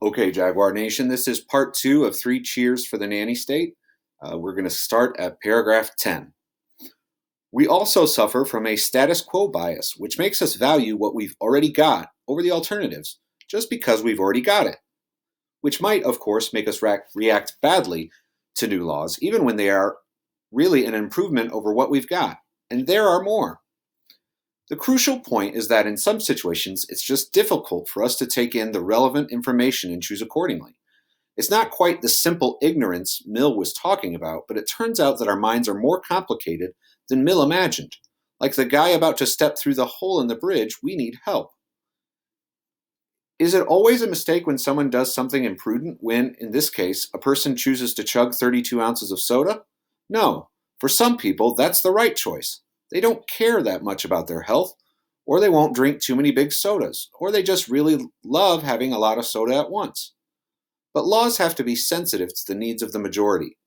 Okay, Jaguar Nation, this is part 2 of 3 cheers for the nanny state. We're going to start at paragraph 10. We also suffer from a status quo bias, which makes us value what we've already got over the alternatives, just because we've already got it, which might, of course, make us react badly to new laws, even when they are really an improvement over what we've got. And there are more. The crucial point is that in some situations, it's just difficult for us to take in the relevant information and choose accordingly. It's not quite the simple ignorance Mill was talking about, but it turns out that our minds are more complicated than Mill imagined. Like the guy about to step through the hole in the bridge, we need help. Is it always a mistake when someone does something imprudent when, in this case, a person chooses to chug 32 ounces of soda? No. For some people, that's the right choice. They don't care that much about their health, or they won't drink too many big sodas, or they just really love having a lot of soda at once. But laws have to be sensitive to the needs of the majority.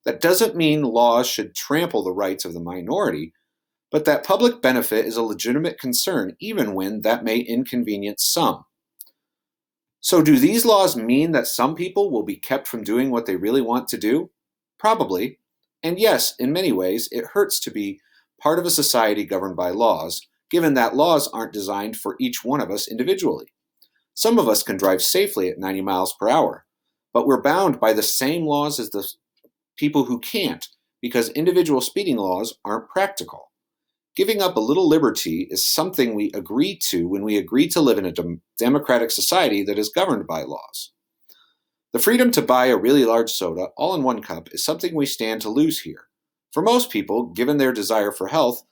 That doesn't mean laws should trample the rights of the minority, but that public benefit is a legitimate concern even when that may inconvenience some. So do these laws mean that some people will be kept from doing what they really want to do? Probably. And yes, in many ways, it hurts to be part of a society governed by laws, given that laws aren't designed for each one of us individually. Some of us can drive safely at 90 miles per hour, but we're bound by the same laws as the people who can't, because individual speeding laws aren't practical. Giving up a little liberty is something we agree to when we agree to live in a democratic society that is governed by laws. The freedom to buy a really large soda all in one cup is something we stand to lose here. For most people, given their desire for health,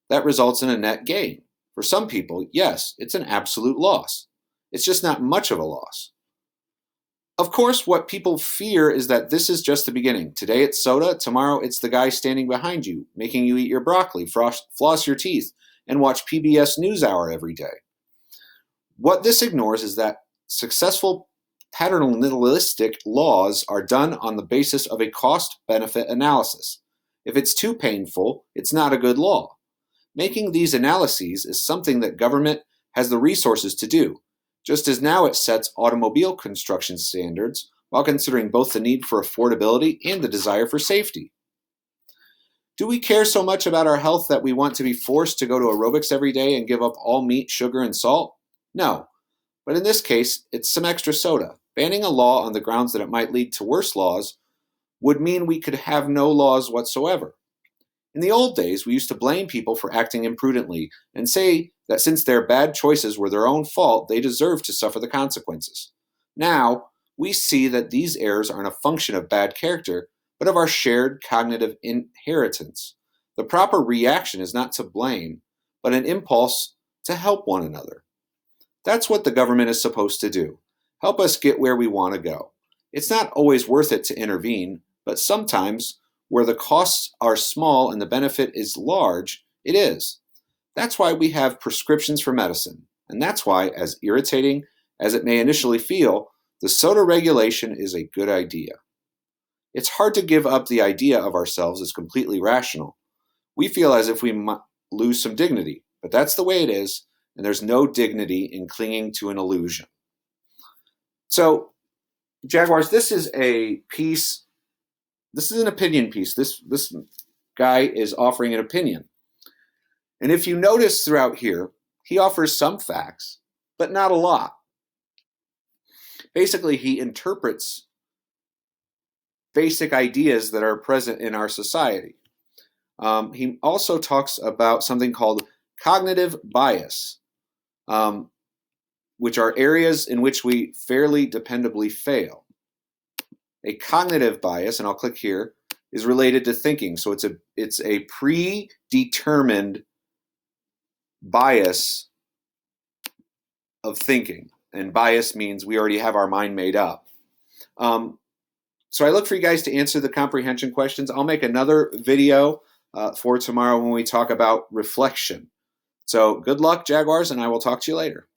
that results in a net gain. For some people, yes, it's an absolute loss. It's just not much of a loss. Of course, what people fear is that this is just the beginning. Today it's soda, tomorrow it's the guy standing behind you, making you eat your broccoli, floss your teeth, and watch PBS NewsHour every day. What this ignores is that successful paternalistic laws are done on the basis of a cost-benefit analysis. If it's too painful, it's not a good law. Making these analyses is something that government has the resources to do, just as now it sets automobile construction standards while considering both the need for affordability and the desire for safety. Do we care so much about our health that we want to be forced to go to aerobics every day and give up all meat, sugar, and salt? No. But in this case, it's some extra soda. Banning a law on the grounds that it might lead to worse laws would mean we could have no laws whatsoever. In the old days, we used to blame people for acting imprudently and say that since their bad choices were their own fault, they deserved to suffer the consequences. Now, we see that these errors aren't a function of bad character, but of our shared cognitive inheritance. The proper reaction is not to blame, but an impulse to help one another. That's what the government is supposed to do. Help us get where we want to go. It's not always worth it to intervene, but sometimes, where the costs are small and the benefit is large, it is. That's why we have prescriptions for medicine, and that's why, as irritating as it may initially feel, the soda regulation is a good idea. It's hard to give up the idea of ourselves as completely rational. We feel as if we might lose some dignity, but that's the way it is, and there's no dignity in clinging to an illusion. So, Jaguars, this is a piece. This is an opinion piece. This guy is offering an opinion. And if you notice throughout here, he offers some facts, but not a lot. Basically, he interprets basic ideas that are present in our society. He also talks about something called cognitive bias, which are areas in which we fairly dependably fail. A cognitive bias, and I'll click here, is related to thinking. So it's a predetermined bias of thinking. And bias means we already have our mind made up. So I look for you guys to answer the comprehension questions. I'll make another video for tomorrow when we talk about reflection. So good luck, Jaguars, and I will talk to you later.